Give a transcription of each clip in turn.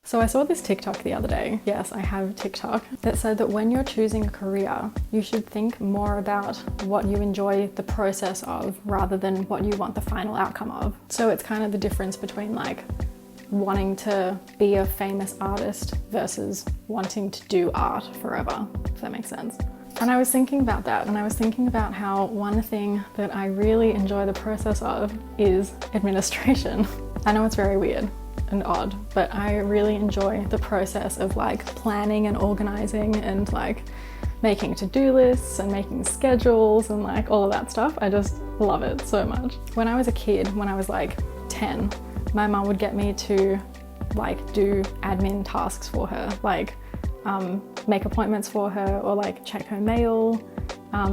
So I saw this TikTok the other day, yes, I have TikTok, that said that when you're choosing a career, you should think more about what you enjoy the process of rather than what you want the final outcome of. So it's kind of the difference between like wanting to be a famous artist versus wanting to do art forever, if that makes sense. And I was thinking about that, and I was thinking about how one thing that I really enjoy the process of is administration. I know it's very weird and odd, but I really enjoy the process of like planning and organizing and like making to-do lists and making schedules and like all of that stuff. I just love it so much. When I was a kid, when I was like 10, my mum would get me to like do admin tasks for her, like make appointments for her or like check her mail,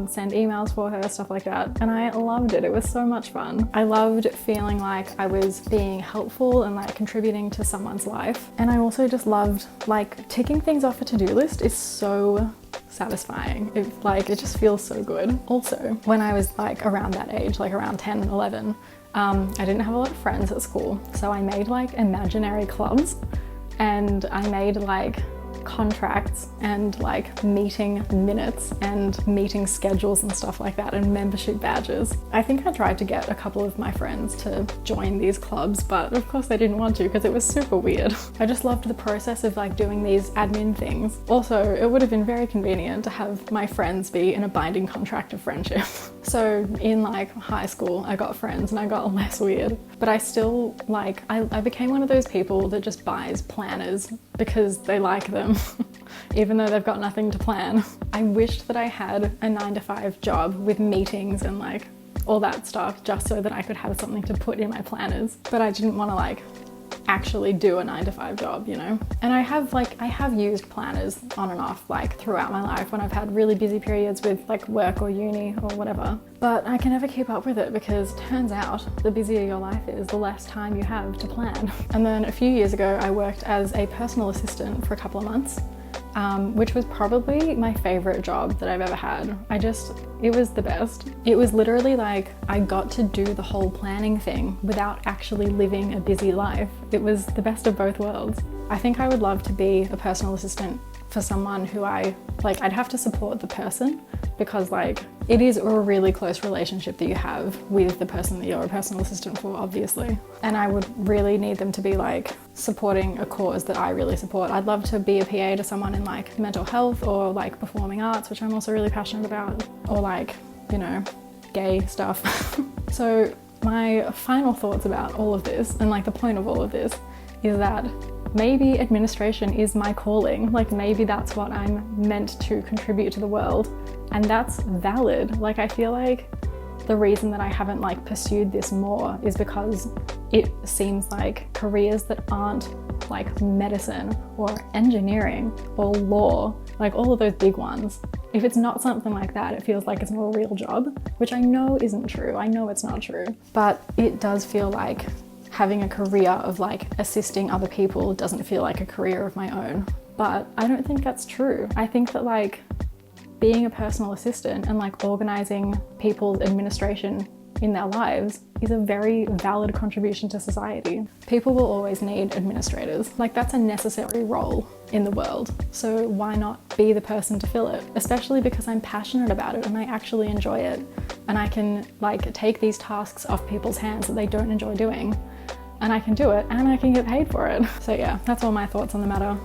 send emails for her, stuff like that. And I loved it. It was so much fun. I loved feeling like I was being helpful and like contributing to someone's life. And I also just loved like ticking things off a to-do list is so satisfying. It just feels so good. Also, when I was like around that age, like around 10 and 11, I didn't have a lot of friends at school. So I made like imaginary clubs, and I made like contracts and like meeting minutes and meeting schedules and stuff like that, and membership badges. I think I tried to get a couple of my friends to join these clubs, but of course they didn't want to because it was super weird. I just loved the process of like doing these admin things. Also, it would have been very convenient to have my friends be in a binding contract of friendship. So in like high school, I got friends and I got less weird, but I still like, I became one of those people that just buys planners because they like them, even though they've got nothing to plan. I wished that I had a 9-to-5 job with meetings and like all that stuff just so that I could have something to put in my planners, but I didn't want to like actually do a 9-to-5 job, you know? And I have used planners on and off like throughout my life when I've had really busy periods with like work or uni or whatever, but I can never keep up with it because turns out the busier your life is, the less time you have to plan. And then a few years ago, I worked as a personal assistant for a couple of months, which was probably my favorite job that I've ever had. It was the best. It was literally like I got to do the whole planning thing without actually living a busy life. It was the best of both worlds. I think I would love to be a personal assistant for someone who I'd have to support the person, because like it is a really close relationship that you have with the person that you're a personal assistant for, obviously. And I would really need them to be like supporting a cause that I really support. I'd love to be a PA to someone in like mental health or like performing arts, which I'm also really passionate about, or like, you know, gay stuff. So my final thoughts about all of this and like the point of all of this is that maybe administration is my calling. Like maybe that's what I'm meant to contribute to the world, and that's valid. Like I feel like the reason that I haven't like pursued this more is because it seems like careers that aren't like medicine or engineering or law, like all of those big ones, if it's not something like that, it feels like it's not a real job, which I know isn't true. I know it's not true, but it does feel like having a career of like assisting other people doesn't feel like a career of my own. But I don't think that's true. I think that like being a personal assistant and like organizing people's administration in their lives is a very valid contribution to society. People will always need administrators. Like that's a necessary role in the world. So why not be the person to fill it? Especially because I'm passionate about it and I actually enjoy it. And I can like take these tasks off people's hands that they don't enjoy doing, and I can do it and I can get paid for it. So yeah, that's all my thoughts on the matter.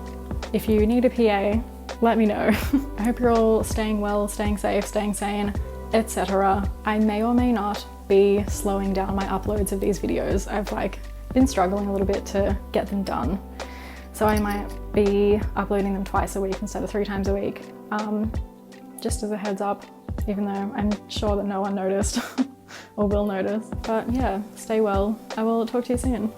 If you need a PA, let me know. I hope you're all staying well, staying safe, staying sane, etc. I may or may not be slowing down my uploads of these videos. I've like been struggling a little bit to get them done. So I might be uploading them twice a week instead of 3 times a week. Just as a heads up, even though I'm sure that no one noticed or will notice. But yeah, stay well. I will talk to you soon.